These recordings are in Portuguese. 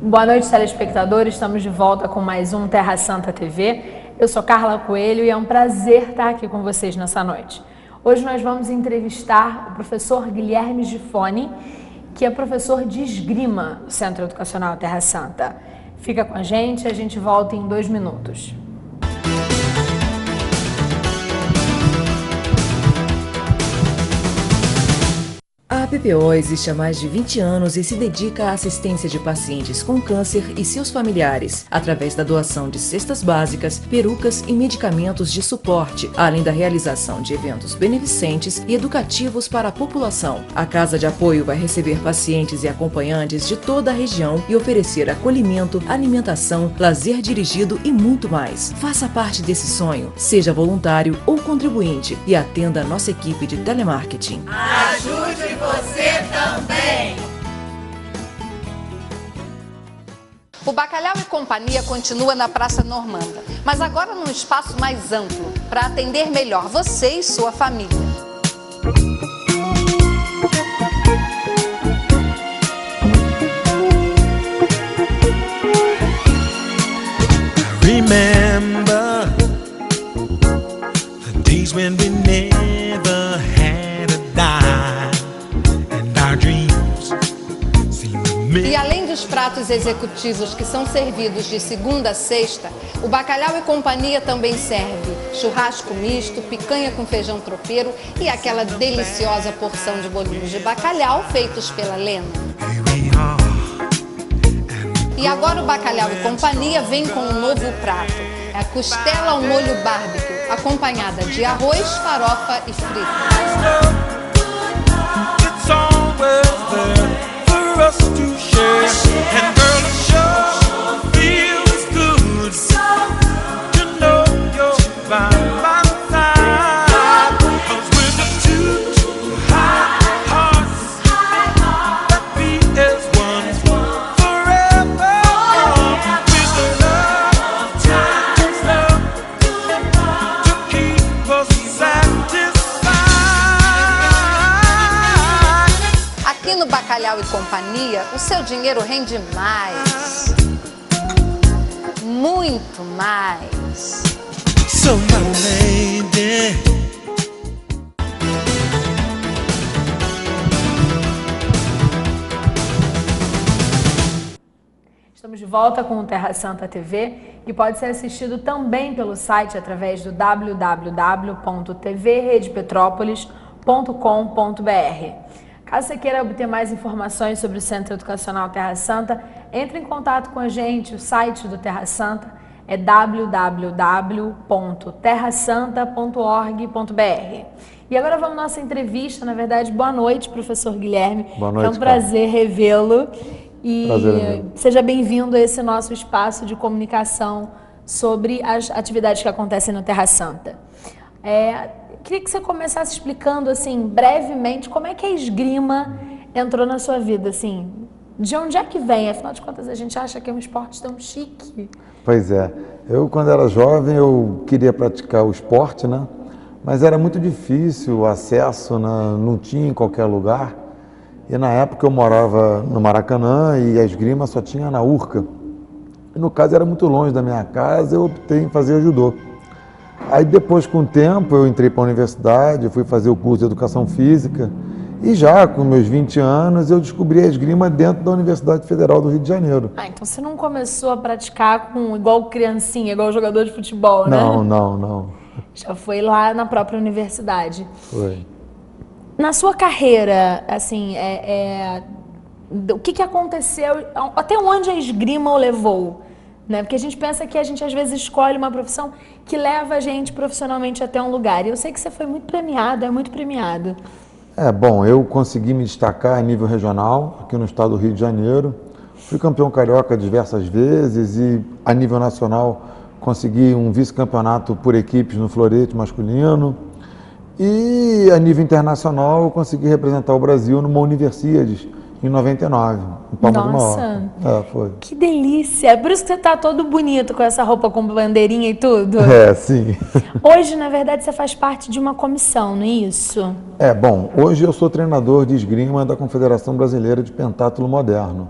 Boa noite, telespectadores. Estamos de volta com mais um Terra Santa TV. Eu sou Carla Coelho e é um prazer estar aqui com vocês nessa noite. Hoje nós vamos entrevistar o professor Guilherme Gifone, que é professor de esgrima do Centro Educacional Terra Santa. Fica com a gente volta em 2 minutos. A PPO existe há mais de 20 anos e se dedica à assistência de pacientes com câncer e seus familiares, através da doação de cestas básicas, perucas e medicamentos de suporte, além da realização de eventos beneficentes e educativos para a população. A Casa de Apoio vai receber pacientes e acompanhantes de toda a região e oferecer acolhimento, alimentação, lazer dirigido e muito mais. Faça parte desse sonho, seja voluntário ou contribuinte e atenda a nossa equipe de telemarketing. Ajude você também! O Bacalhau e Companhia continua na Praça Normanda, mas agora num espaço mais amplo, para atender melhor você e sua família. Remember the days when we never had a dime and our dreams seemed to E além dos pratos executivos que são servidos de segunda a sexta, o Bacalhau e Companhia também serve churrasco misto, picanha com feijão tropeiro e aquela deliciosa porção de bolinhos de bacalhau feitos pela Lena. E agora o Bacalhau e Companhia vem com um novo prato. É a costela ao molho barbecue, acompanhada de arroz, farofa e frito. No Bacalhau e Companhia, o seu dinheiro rende mais. Muito mais. Estamos de volta com o Terra Santa TV e pode ser assistido também pelo site através do www.tvredepetrópolis.com.br. Caso você queira obter mais informações sobre o Centro Educacional Terra Santa, entre em contato com a gente. O site do Terra Santa é www.terrasanta.org.br. E agora vamos à nossa entrevista. Na verdade, boa noite, professor Guilherme. Boa noite, é um prazer revê-lo. E seja bem-vindo a esse nosso espaço de comunicação sobre as atividades que acontecem no Terra Santa. Queria que você começasse explicando, assim, brevemente, como é que a esgrima entrou na sua vida, assim, de onde é que vem? Afinal de contas, a gente acha que é um esporte tão chique. Pois é, eu quando era jovem eu queria praticar o esporte, né? Mas era muito difícil o acesso, não tinha em qualquer lugar. E na época eu morava no Maracanã e a esgrima só tinha na Urca. E no caso era muito longe da minha casa, eu optei em fazer judô. Aí depois, com o tempo, eu entrei para a universidade, fui fazer o curso de Educação Física e já com meus 20 anos eu descobri a esgrima dentro da Universidade Federal do Rio de Janeiro. Então você não começou a praticar igual criancinha, igual jogador de futebol, né? Não. Já foi lá na própria universidade. Foi. Na sua carreira, assim, o que aconteceu, até onde a esgrima o levou? Né? Porque a gente pensa que a gente às vezes escolhe uma profissão que leva a gente profissionalmente até um lugar. E eu sei que você foi muito premiado, é muito premiado. Bom, eu consegui me destacar a nível regional, aqui no estado do Rio de Janeiro. Fui campeão carioca diversas vezes e a nível nacional consegui um vice-campeonato por equipes no florete masculino. E a nível internacional eu consegui representar o Brasil numa Universiades em 99, em Palma de Mallorca. Foi. Que delícia! É por isso que você está todo bonito com essa roupa com bandeirinha e tudo? Sim. Hoje, na verdade, você faz parte de uma comissão, não é isso? Bom, hoje eu sou treinador de esgrima da Confederação Brasileira de Pentátulo Moderno.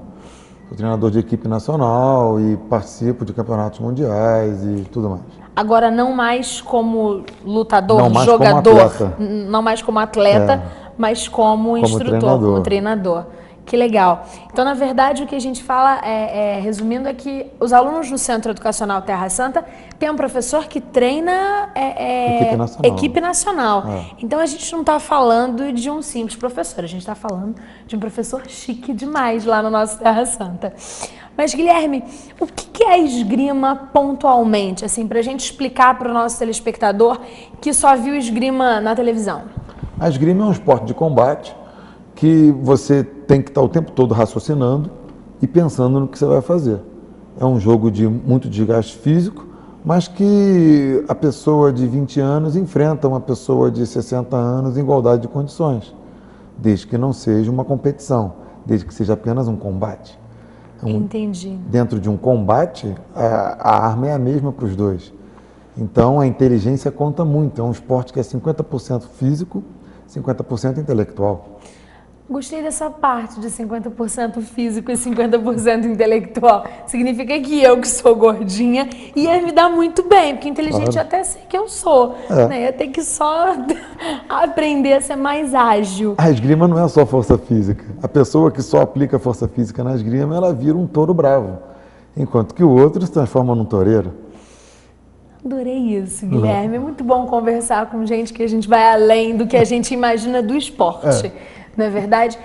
Sou treinador de equipe nacional e participo de campeonatos mundiais e tudo mais. Agora, não mais como lutador, Não mais jogador, como atleta. não mais como atleta, mas como instrutor, como treinador. Que legal. Então, na verdade, o que a gente fala, resumindo, é que os alunos do Centro Educacional Terra Santa têm um professor que treina equipe nacional. Então, a gente não está falando de um simples professor, a gente está falando de um professor chique demais lá no nosso Terra Santa. Mas, Guilherme, o que é a esgrima pontualmente, assim, para a gente explicar para o nosso telespectador que só viu esgrima na televisão? A esgrima é um esporte de combate que você tem que estar o tempo todo raciocinando e pensando no que você vai fazer. É um jogo de muito desgaste físico, mas que a pessoa de 20 anos enfrenta uma pessoa de 60 anos em igualdade de condições, desde que não seja uma competição, desde que seja apenas um combate. Entendi. Dentro de um combate, a arma é a mesma para os dois. Então, a inteligência conta muito. É um esporte que é 50% físico, 50% intelectual. Gostei dessa parte de 50% físico e 50% intelectual. Significa que eu, que sou gordinha, ia me dar muito bem, porque inteligente Claro. Até sei que eu sou. Né? Ia ter que só aprender a ser mais ágil. A esgrima não é só força física. A pessoa que só aplica força física na esgrima, ela vira um touro bravo, enquanto que o outro se transforma num toureiro. Adorei isso, Guilherme. É muito bom conversar com gente que a gente vai além do que a gente imagina do esporte. Não é verdade?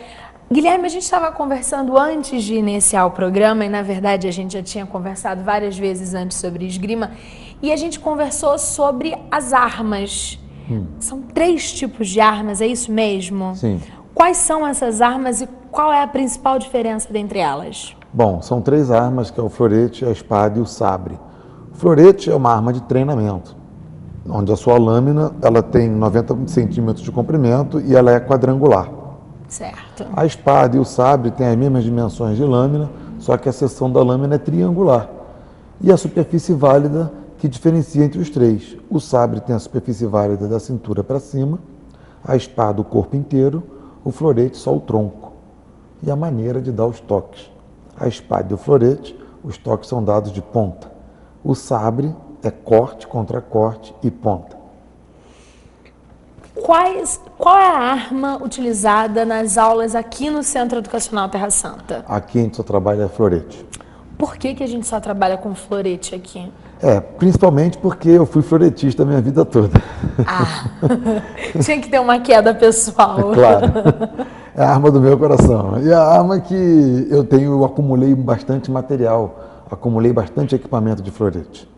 Guilherme, a gente estava conversando antes de iniciar o programa, e na verdade a gente já tinha conversado várias vezes antes sobre esgrima, e a gente conversou sobre as armas. São 3 tipos de armas, é isso mesmo? Sim. Quais são essas armas e qual é a principal diferença dentre elas? Bom, são 3 armas, que é o florete, a espada e o sabre. O florete é uma arma de treinamento, onde a sua lâmina ela tem 90 centímetros de comprimento e ela é quadrangular. Certo. A espada e o sabre têm as mesmas dimensões de lâmina, só que a seção da lâmina é triangular. E a superfície válida que diferencia entre os 3. O sabre tem a superfície válida da cintura para cima, a espada o corpo inteiro, o florete só o tronco. E a maneira de dar os toques. A espada e o florete, os toques são dados de ponta. O sabre é corte contra corte e ponta. Qual é a arma utilizada nas aulas aqui no Centro Educacional Terra Santa? Aqui a gente só trabalha florete. Por que a gente só trabalha com florete aqui? Principalmente porque eu fui floretista a minha vida toda. Tinha que ter uma queda pessoal. Claro. É a arma do meu coração. E a arma que eu acumulei bastante material, acumulei bastante equipamento de florete.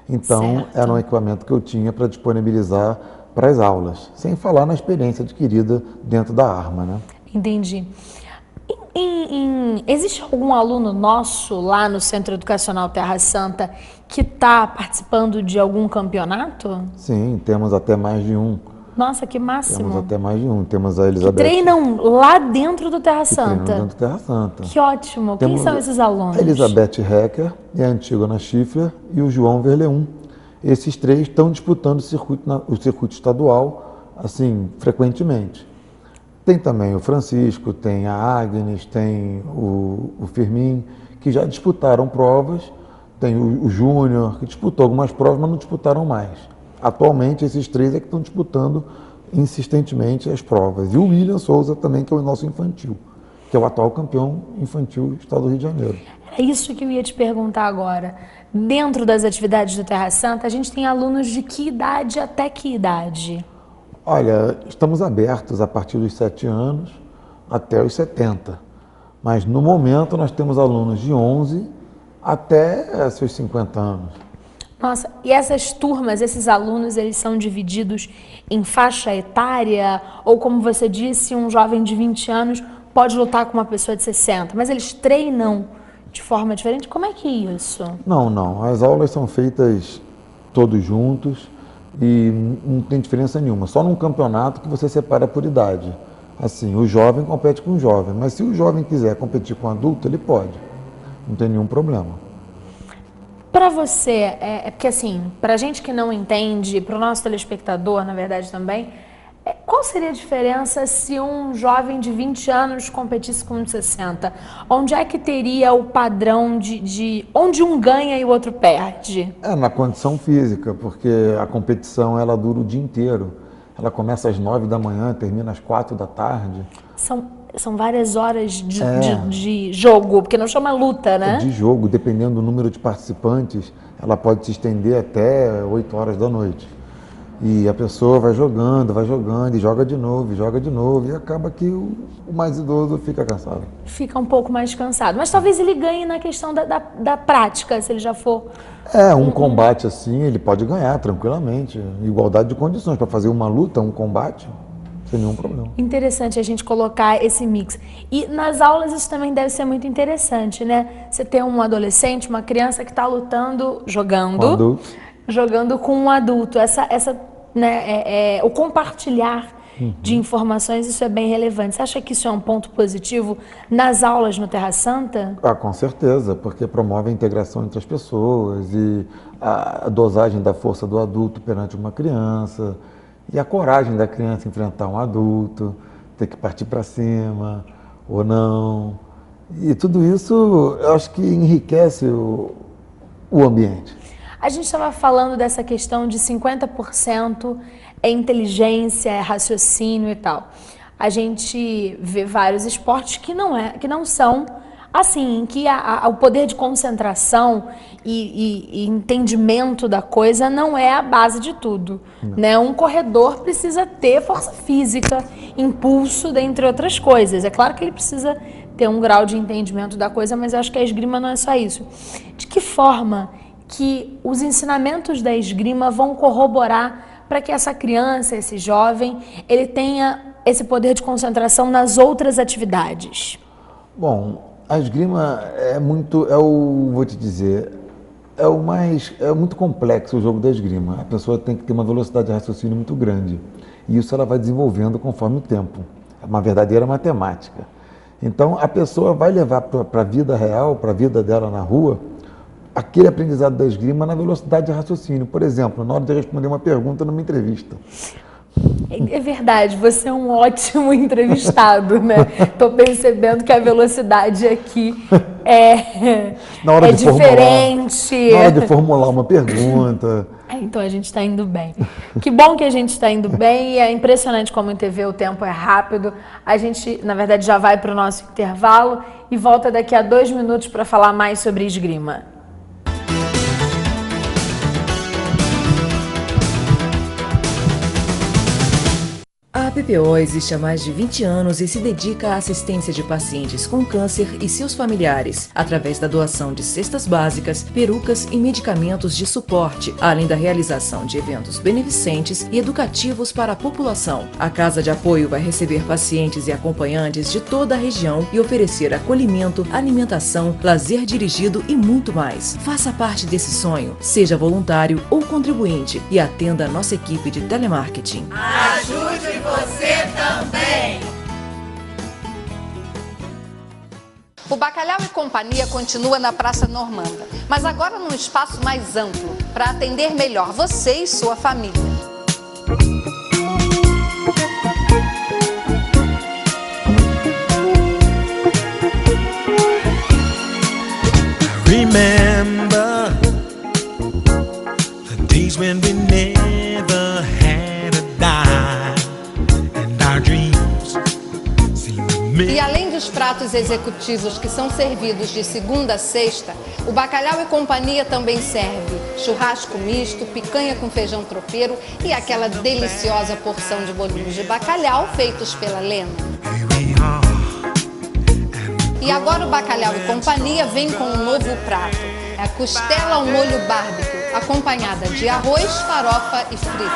Então, Certo. era um equipamento que eu tinha para disponibilizar para as aulas, sem falar na experiência adquirida dentro da arma, né? Entendi. Existe algum aluno nosso lá no Centro Educacional Terra Santa que está participando de algum campeonato? Sim, temos até mais de um. Nossa, que máximo. Temos até mais de um. Temos a Elizabeth. Treinam lá dentro do Terra Santa. Treinam dentro do Terra Santa. Que ótimo. Quem são esses alunos? A Elizabeth Hecker e a Antígona Schiffler e o João Verleum. Esses 3 estão disputando o circuito estadual, assim, frequentemente. Tem também o Francisco, tem a Agnes, tem o Firmin, que já disputaram provas. Tem o Júnior, que disputou algumas provas, mas não disputaram mais. Atualmente, esses 3 é que estão disputando insistentemente as provas. E o William Souza também, que é o nosso infantil, que é o atual campeão infantil do estado do Rio de Janeiro. É isso que eu ia te perguntar agora. Dentro das atividades do Terra Santa, a gente tem alunos de que idade até que idade? Olha, estamos abertos a partir dos 7 anos até os 70. Mas, no momento, nós temos alunos de 11 até seus 50 anos. Nossa, e essas turmas, esses alunos, eles são divididos em faixa etária? Ou, como você disse, um jovem de 20 anos pode lutar com uma pessoa de 60, mas eles treinam de forma diferente? Como é que é isso? Não. As aulas são feitas todos juntos e não tem diferença nenhuma. Só num campeonato que você separa por idade. Assim, o jovem compete com o jovem, mas se o jovem quiser competir com o adulto, ele pode. Não tem nenhum problema. Para você, porque assim, para gente que não entende, para o nosso telespectador, na verdade também, Qual seria a diferença se um jovem de 20 anos competisse com um de 60? Onde é que teria o padrão de onde um ganha e o outro perde? Na condição física, porque a competição ela dura o dia inteiro. Ela começa às 9 da manhã, termina às 4 da tarde. São várias horas de jogo, porque não chama luta, né? De jogo, dependendo do número de participantes, ela pode se estender até 8 horas da noite. E a pessoa vai jogando, e joga de novo, e acaba que o mais idoso fica cansado. Fica um pouco mais cansado. Mas talvez ele ganhe na questão da prática, se ele já for... Um combate assim, ele pode ganhar tranquilamente. Igualdade de condições para fazer uma luta, um combate, sem nenhum problema. Interessante a gente colocar esse mix. E nas aulas isso também deve ser muito interessante, né? Você ter um adolescente, uma criança que está lutando, jogando com um adulto. O compartilhar de informações, isso é bem relevante. Você acha que isso é um ponto positivo nas aulas no Terra Santa? Com certeza, porque promove a integração entre as pessoas e a dosagem da força do adulto perante uma criança e a coragem da criança enfrentar um adulto, ter que partir para cima ou não. E tudo isso, eu acho que enriquece o ambiente. A gente estava falando dessa questão de 50% é inteligência, é raciocínio e tal. A gente vê vários esportes que não são assim, em que o poder de concentração e entendimento da coisa não é a base de tudo, né? Um corredor precisa ter força física, impulso, dentre outras coisas. É claro que ele precisa ter um grau de entendimento da coisa, mas eu acho que a esgrima não é só isso. De que forma que os ensinamentos da esgrima vão corroborar para que essa criança, esse jovem, ele tenha esse poder de concentração nas outras atividades? Bom, a esgrima é muito complexo o jogo da esgrima. A pessoa tem que ter uma velocidade de raciocínio muito grande. E isso ela vai desenvolvendo conforme o tempo. É uma verdadeira matemática. Então, a pessoa vai levar para a vida real, para a vida dela na rua, aquele aprendizado da esgrima na velocidade de raciocínio. Por exemplo, na hora de responder uma pergunta numa entrevista. É verdade, você é um ótimo entrevistado, né? Estou percebendo que a velocidade aqui é diferente. Na hora de formular uma pergunta. Então a gente está indo bem. Que bom que a gente está indo bem e é impressionante como em TV o tempo é rápido. A gente, na verdade, já vai para o nosso intervalo e volta daqui a 2 minutos para falar mais sobre esgrima. A PPO existe há mais de 20 anos e se dedica à assistência de pacientes com câncer e seus familiares, através da doação de cestas básicas, perucas e medicamentos de suporte, além da realização de eventos beneficentes e educativos para a população. A Casa de Apoio vai receber pacientes e acompanhantes de toda a região e oferecer acolhimento, alimentação, lazer dirigido e muito mais. Faça parte desse sonho, seja voluntário ou contribuinte e atenda a nossa equipe de telemarketing. Ajude você também! O Bacalhau e Companhia continua na Praça Normanda, mas agora num espaço mais amplo, para atender melhor você e sua família. Remember the days when we never had a dime and our dreams seemed to make. E além dos pratos executivos que são servidos de segunda a sexta, o Bacalhau e Companhia também serve churrasco misto, picanha com feijão tropeiro e aquela deliciosa porção de bolinhos de bacalhau feitos pela Lena. E agora o Bacalhau e Companhia vem com um novo prato. É a costela ao molho barbecue, acompanhada de arroz, farofa e frito.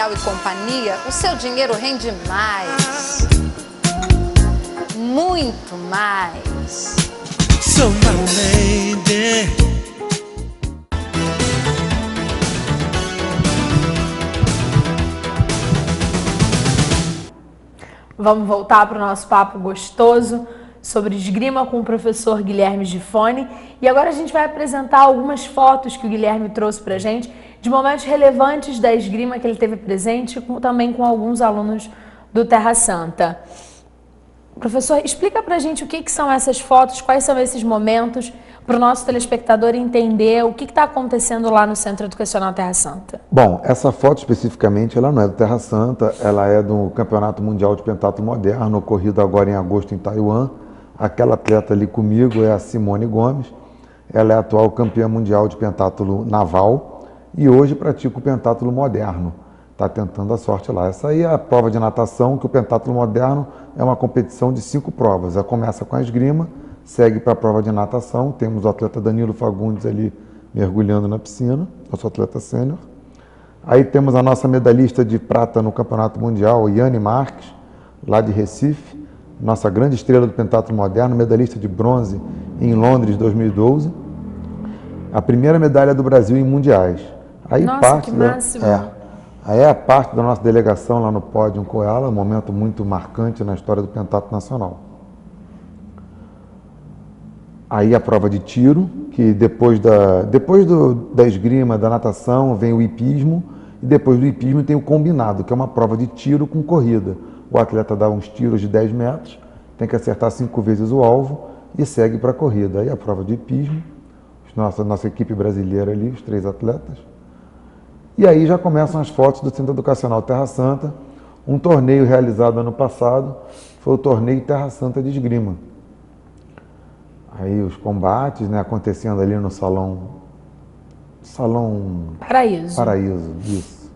Bacalhau e Companhia, o seu dinheiro rende mais. Muito mais. So my lady, vamos voltar para o nosso papo gostoso sobre esgrima com o professor Guilherme Gifone. E agora a gente vai apresentar algumas fotos que o Guilherme trouxe para a gente de momentos relevantes da esgrima que ele teve presente, também com alguns alunos do Terra Santa. Professor, explica pra gente o que são essas fotos, quais são esses momentos, para o nosso telespectador entender o que está acontecendo lá no Centro Educacional Terra Santa. Bom, essa foto especificamente, ela não é do Terra Santa, ela é do Campeonato Mundial de Pentatlo Moderno, ocorrido agora em agosto em Taiwan. Aquela atleta ali comigo é a Simone Gomes, ela é a atual campeã mundial de pentatlo naval e hoje pratica o pentatlo moderno. Está tentando a sorte lá. Essa aí é a prova de natação, que o pentatlo moderno é uma competição de 5 provas. Ela começa com a esgrima, segue para a prova de natação. Temos o atleta Danilo Fagundes ali mergulhando na piscina, nosso atleta sênior. Aí temos a nossa medalhista de prata no Campeonato Mundial, Yane Marques, lá de Recife. Nossa grande estrela do pentatlo moderno, medalhista de bronze em Londres 2012. A primeira medalha do Brasil em mundiais. Aí nossa, que máximo! Aí é a parte da nossa delegação lá no pódio com ela, um momento muito marcante na história do pentatlo nacional. Aí a prova de tiro, que depois da esgrima, da natação, vem o hipismo, e depois do hipismo tem o combinado, que é uma prova de tiro com corrida. O atleta dá uns tiros de 10 metros, tem que acertar 5 vezes o alvo e segue para a corrida. Aí a prova de hipismo, nossa equipe brasileira ali, os 3 atletas. E aí já começam as fotos do Centro Educacional Terra Santa, um torneio realizado ano passado, foi o torneio Terra Santa de esgrima. Aí os combates, né, acontecendo ali no salão Paraíso, isso.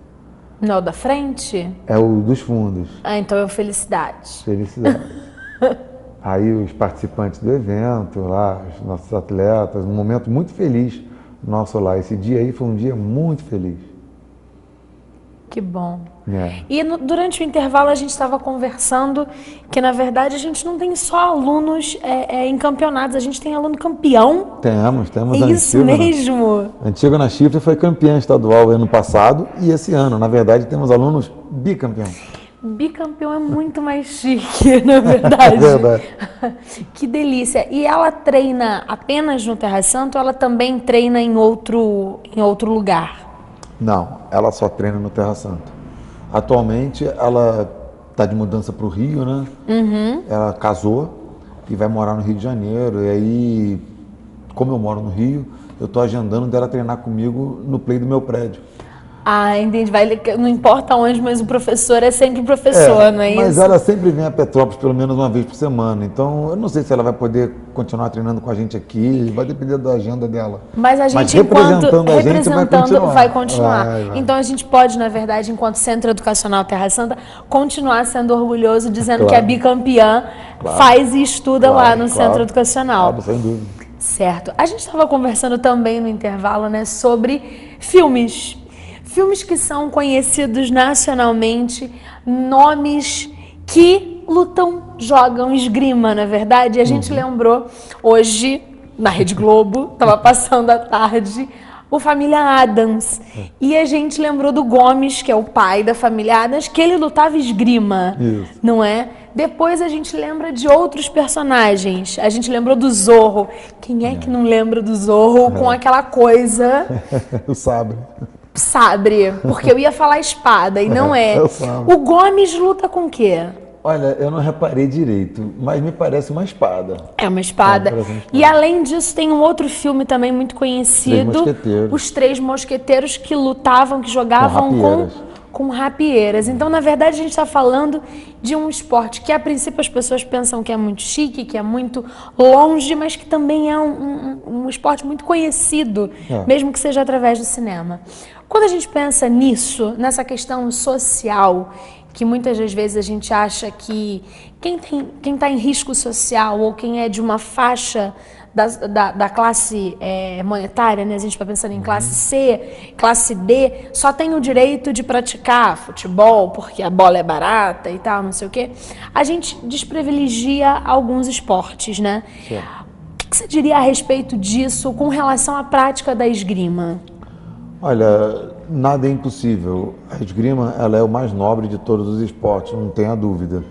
Não, da frente? É o dos fundos. Ah, então é o Felicidade. Felicidade. Aí os participantes do evento, lá, os nossos atletas, um momento muito feliz nosso lá. Esse dia aí foi um dia muito feliz. Que bom. É. E durante o intervalo a gente estava conversando que, na verdade, a gente não tem só alunos em campeonatos, a gente tem aluno campeão. Temos. É isso mesmo? A Antígona Chifre foi campeã estadual ano passado e esse ano, na verdade, temos alunos bicampeões. Bicampeão é muito mais chique, na verdade. É verdade. Que delícia. E ela treina apenas no Terra Santa ou ela também treina em outro lugar? Não, ela só treina no Terra Santa. Atualmente ela está de mudança para o Rio, né? Uhum. Ela casou e vai morar no Rio de Janeiro. E aí, como eu moro no Rio, eu estou agendando dela treinar comigo no play do meu prédio. Ah, entendi. Não importa onde, mas o professor é sempre professor, não é isso? Mas ela sempre vem a Petrópolis pelo menos uma vez por semana. Então, eu não sei se ela vai poder continuar treinando com a gente aqui. Vai depender da agenda dela. Mas a gente, vai continuar. Vai. Então, a gente pode, na verdade, enquanto Centro Educacional Terra Santa, continuar sendo orgulhoso, dizendo que a bicampeã faz e estuda lá no Centro Educacional. Claro, sem dúvida. Certo. A gente estava conversando também no intervalo, né, sobre filmes. Filmes que são conhecidos nacionalmente, nomes que jogam esgrima, na verdade. E a gente lembrou hoje, na Rede Globo, estava passando à tarde, o Família Addams. E a gente lembrou do Gomes, que é o pai da família Addams, que ele lutava esgrima, não é? Depois a gente lembra de outros personagens. A gente lembrou do Zorro. Quem é que não lembra do Zorro com aquela coisa... O sabre. Sabre, porque eu ia falar espada e não é. O Gomes luta com o quê? Olha, eu não reparei direito, mas me parece uma espada. É uma espada. E além disso, tem um outro filme também muito conhecido, Os Três Mosqueteiros, que lutavam, que jogavam com rapieiras. Então, na verdade, a gente está falando de um esporte que, a princípio, as pessoas pensam que é muito chique, que é muito longe, mas que também é um esporte muito conhecido, mesmo que seja através do cinema. Quando a gente pensa nisso, nessa questão social, que muitas das vezes a gente acha que quem está em risco social ou quem é de uma faixa da classe monetária, né? A gente está pensando em classe C, classe D, só tem o direito de praticar futebol porque a bola é barata e tal, não sei o quê. A gente desprivilegia alguns esportes, né? Sim. O que você diria a respeito disso com relação à prática da esgrima? Olha, nada é impossível. A esgrima, ela é o mais nobre de todos os esportes, não tenha dúvida.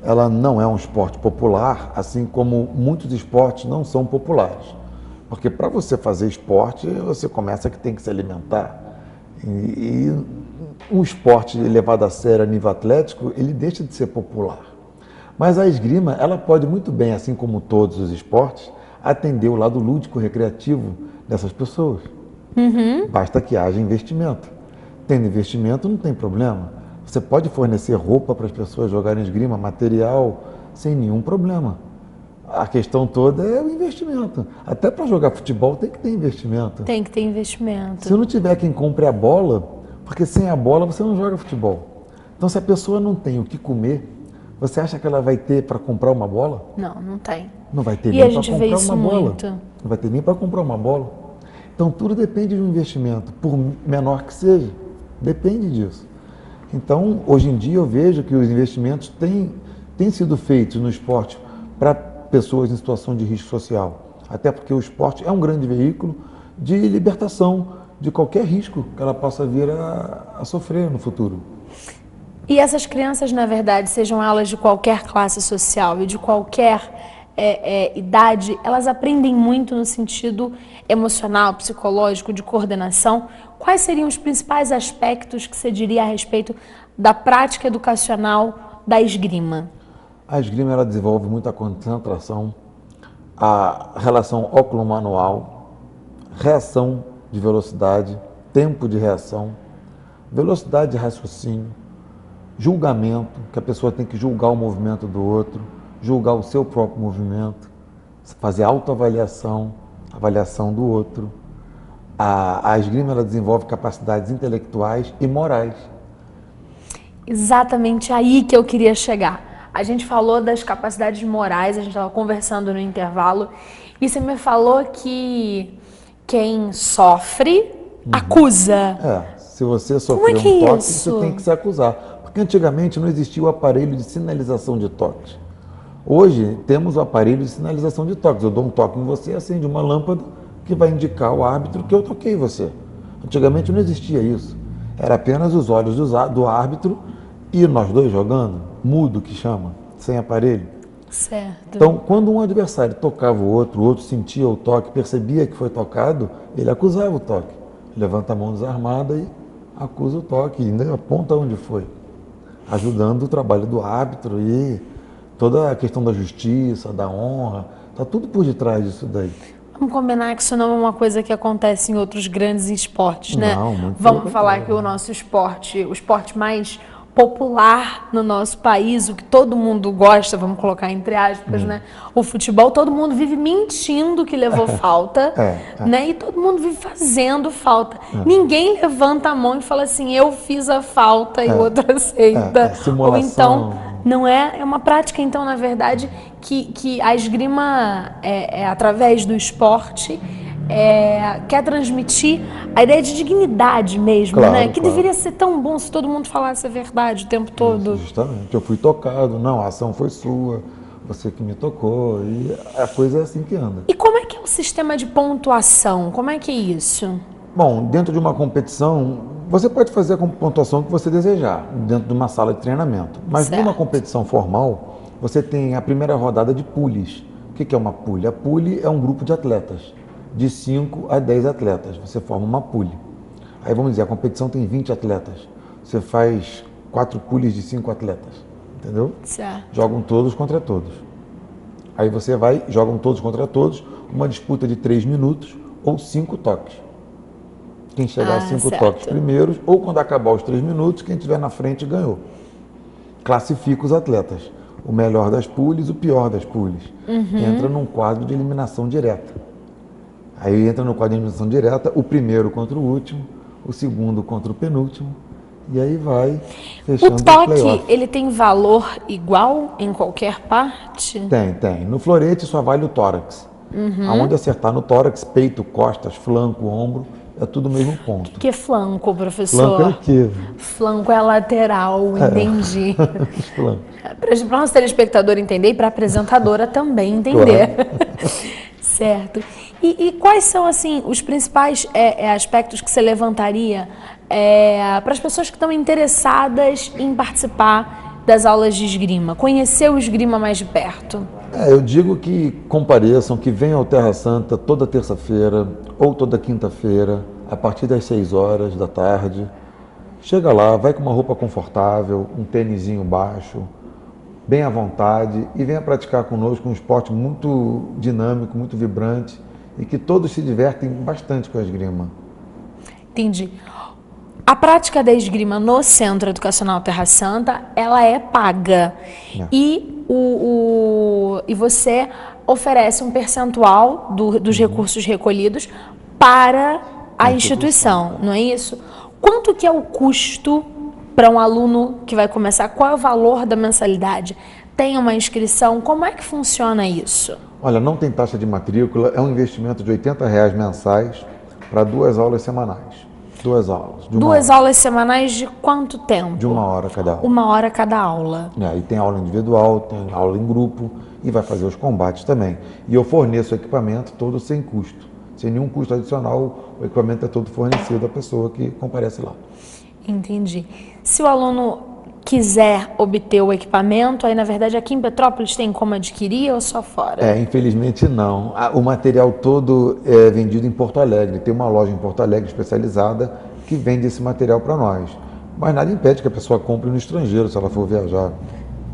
Ela não é um esporte popular, assim como muitos esportes não são populares. Porque para você fazer esporte, você começa que tem que se alimentar. E um esporte levado a sério a nível atlético, ele deixa de ser popular. Mas a esgrima, ela pode muito bem, assim como todos os esportes, atender o lado lúdico, recreativo dessas pessoas. Basta que haja investimento. Tendo investimento, não tem problema. Você pode fornecer roupa para as pessoas jogarem esgrima, material, sem nenhum problema. A questão toda é o investimento. Até para jogar futebol tem que ter investimento. Tem que ter investimento. Se não tiver quem compre a bola, porque sem a bola você não joga futebol. Então, se a pessoa não tem o que comer, você acha que ela vai ter para comprar uma bola? Não, não tem. Não vai ter E nem a para gente vê comprar isso uma bola. muito. Não vai ter nem para comprar uma bola. Então, tudo depende de um investimento, por menor que seja. Depende disso. Então, hoje em dia, eu vejo que os investimentos têm sido feitos no esporte para pessoas em situação de risco social. Até porque o esporte é um grande veículo de libertação de qualquer risco que ela possa vir a sofrer no futuro. E essas crianças, na verdade, sejam elas de qualquer classe social e de qualquer idade, elas aprendem muito no sentido emocional, psicológico, de coordenação. Quais seriam os principais aspectos que você diria a respeito da prática educacional da esgrima? A esgrima, ela desenvolve muita concentração, a relação óculo-manual, reação de velocidade, tempo de reação, velocidade de raciocínio, julgamento, que a pessoa tem que julgar o movimento do outro, julgar o seu próprio movimento, fazer autoavaliação, avaliação do outro. A esgrima, ela desenvolve capacidades intelectuais e morais. Exatamente aí que eu queria chegar. A gente falou das capacidades morais, a gente estava conversando no intervalo, e você me falou que quem sofre acusa. Se você sofrer um toque, você tem que se acusar. Porque antigamente não existia o aparelho de sinalização de toques. Hoje temos o aparelho de sinalização de toques. Eu dou um toque em você e acende uma lâmpada que vai indicar ao árbitro que eu toquei você. Antigamente não existia isso. Era apenas os olhos do árbitro e nós dois jogando, mudo que chama, sem aparelho. Certo. Então, quando um adversário tocava o outro sentia o toque, percebia que foi tocado, ele acusava o toque. Levanta a mão desarmada e acusa o toque, e ainda aponta onde foi, ajudando o trabalho do árbitro e toda a questão da justiça, da honra, está tudo por detrás disso daí. Vamos combinar que isso não é uma coisa que acontece em outros grandes esportes, né? Não, muito Vamos falar que o nosso esporte, o esporte mais popular no nosso país, o que todo mundo gosta, vamos colocar entre aspas, né? O futebol, todo mundo vive mentindo que levou falta, né? E todo mundo vive fazendo falta. Ninguém levanta a mão e fala assim, eu fiz a falta e o outro aceita. Ou então, não é uma prática, então, na verdade, que a esgrima, através do esporte, quer transmitir a ideia de dignidade mesmo, claro, né? Que claro. Deveria ser tão bom se todo mundo falasse a verdade o tempo todo. Isso, justamente. Eu fui tocado, não, a ação foi sua, você que me tocou, e a coisa é assim que anda. E como é que é o sistema de pontuação? Como é que é isso? Bom, dentro de uma competição, você pode fazer a pontuação que você desejar, dentro de uma sala de treinamento. Mas certo. Numa competição formal, você tem a primeira rodada de pools. O que é uma pool? A pool é um grupo de atletas, de 5 a 10 atletas. Você forma uma pool. Aí vamos dizer, a competição tem 20 atletas. Você faz 4 pools de 5 atletas, entendeu? Certo. Jogam todos contra todos. Aí você vai, jogam todos contra todos, uma disputa de 3 minutos ou 5 toques. Quem chegar a 5 toques primeiros, ou quando acabar os 3 minutos, quem estiver na frente ganhou. Classifica os atletas. O melhor das pools, o pior das pools. Entra num quadro de eliminação direta. Aí entra no quadro de eliminação direta o primeiro contra o último, o segundo contra o penúltimo E aí vai fechando o o toque, playoff. ele tem valor igual em qualquer parte? Tem. No florete só vale o tórax. Aonde acertar no tórax, peito, costas, flanco, ombro, é tudo o mesmo ponto. Que é flanco, professor? Flanco é o quê? Flanco é a lateral, entendi. Flanco. Para o nosso telespectador entender e para a apresentadora também entender. Claro. Certo. E quais são, assim, os principais aspectos que você levantaria para as pessoas que estão interessadas em participar das aulas de esgrima, conhecer o esgrima mais de perto? Eu digo que compareçam, que venham ao Terra Santa toda terça-feira ou toda quinta-feira, a partir das 6 horas da tarde. Chega lá, vai com uma roupa confortável, um tênisinho baixo, bem à vontade, e venha praticar conosco um esporte muito dinâmico, muito vibrante, e que todos se divertem bastante com a esgrima. Entendi. A prática da esgrima no Centro Educacional Terra Santa, ela é paga. E, e você oferece um percentual dos recursos recolhidos para a instituição, não é isso? Quanto que é o custo para um aluno que vai começar? Qual é o valor da mensalidade? Tem uma inscrição? Como é que funciona isso? Olha, não tem taxa de matrícula, é um investimento de R$80 mensais para 2 aulas semanais. 2 aulas. Duas aulas semanais de quanto tempo? De 1 hora cada aula. 1 hora cada aula. E tem aula individual, tem aula em grupo e vai fazer os combates também. E eu forneço o equipamento todo sem custo. Sem nenhum custo adicional, o equipamento é todo fornecido à pessoa que comparece lá. Entendi. Se o aluno quiser obter o equipamento, aí na verdade aqui em Petrópolis tem como adquirir ou só fora? Infelizmente não. O material todo é vendido em Porto Alegre. Tem uma loja em Porto Alegre especializada que vende esse material para nós. Mas nada impede que a pessoa compre no estrangeiro se ela for viajar.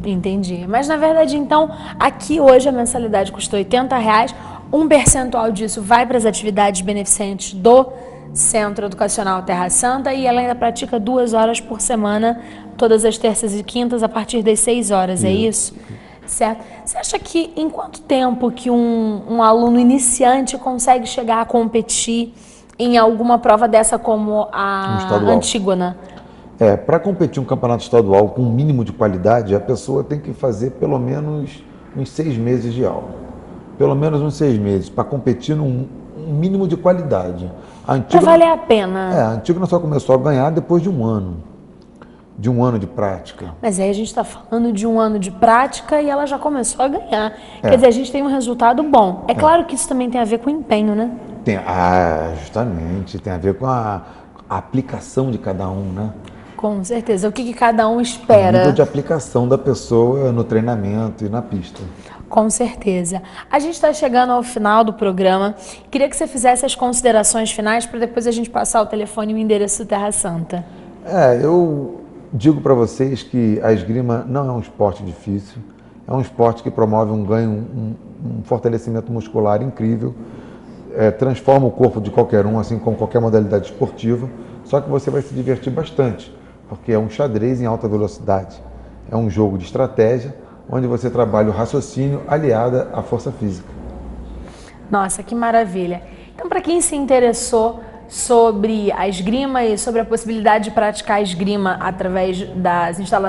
Entendi. Mas na verdade então, aqui hoje a mensalidade custa R$80, um percentual disso vai para as atividades beneficentes do Centro Educacional Terra Santa e ela ainda pratica 2 horas por semana, todas as terças e quintas, a partir das 6 horas, é isso? Certo. Você acha que em quanto tempo que um aluno iniciante consegue chegar a competir em alguma prova dessa como a Antígona? Para competir um campeonato estadual com um mínimo de qualidade, a pessoa tem que fazer pelo menos uns 6 meses de aula. Pelo menos uns 6 meses, para competir num mínimo de qualidade. Para valer a pena. A Antígona só começou a ganhar depois de 1 ano. De 1 ano de prática. Mas aí a gente está falando de 1 ano de prática e ela já começou a ganhar. Quer dizer, a gente tem um resultado bom. É claro que isso também tem a ver com o empenho, né? Justamente. Tem a ver com a aplicação de cada um, né? Com certeza. O que cada um espera? O nível de aplicação da pessoa no treinamento e na pista. Com certeza. A gente está chegando ao final do programa. Queria que você fizesse as considerações finais para depois a gente passar o telefone e o endereço do Terra Santa. Eu digo para vocês que a esgrima não é um esporte difícil. É um esporte que promove um ganho, um fortalecimento muscular incrível. Transforma o corpo de qualquer um, assim como qualquer modalidade esportiva. Só que você vai se divertir bastante, porque é um xadrez em alta velocidade. É um jogo de estratégia, onde você trabalha o raciocínio aliado à força física. Nossa, que maravilha! Então, para quem se interessou sobre a esgrima e sobre a possibilidade de praticar a esgrima através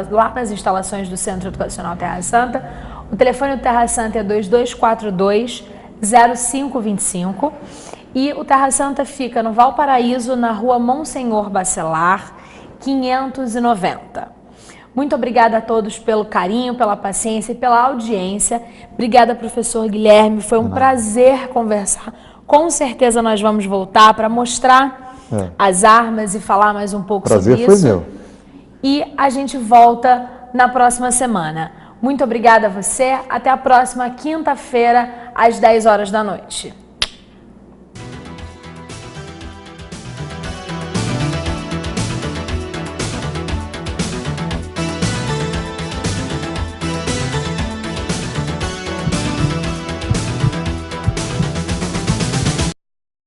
lá nas instalações do Centro Educacional Terra Santa, o telefone do Terra Santa é 2242-0525 e o Terra Santa fica no Valparaíso, na rua Monsenhor Bacelar, 590. Muito obrigada a todos pelo carinho, pela paciência e pela audiência. Obrigada, professor Guilherme. Foi um prazer conversar. Com certeza nós vamos voltar para mostrar as armas e falar mais um pouco sobre isso. Prazer foi meu. E a gente volta na próxima semana. Muito obrigada a você. Até a próxima quinta-feira, às 10 horas da noite.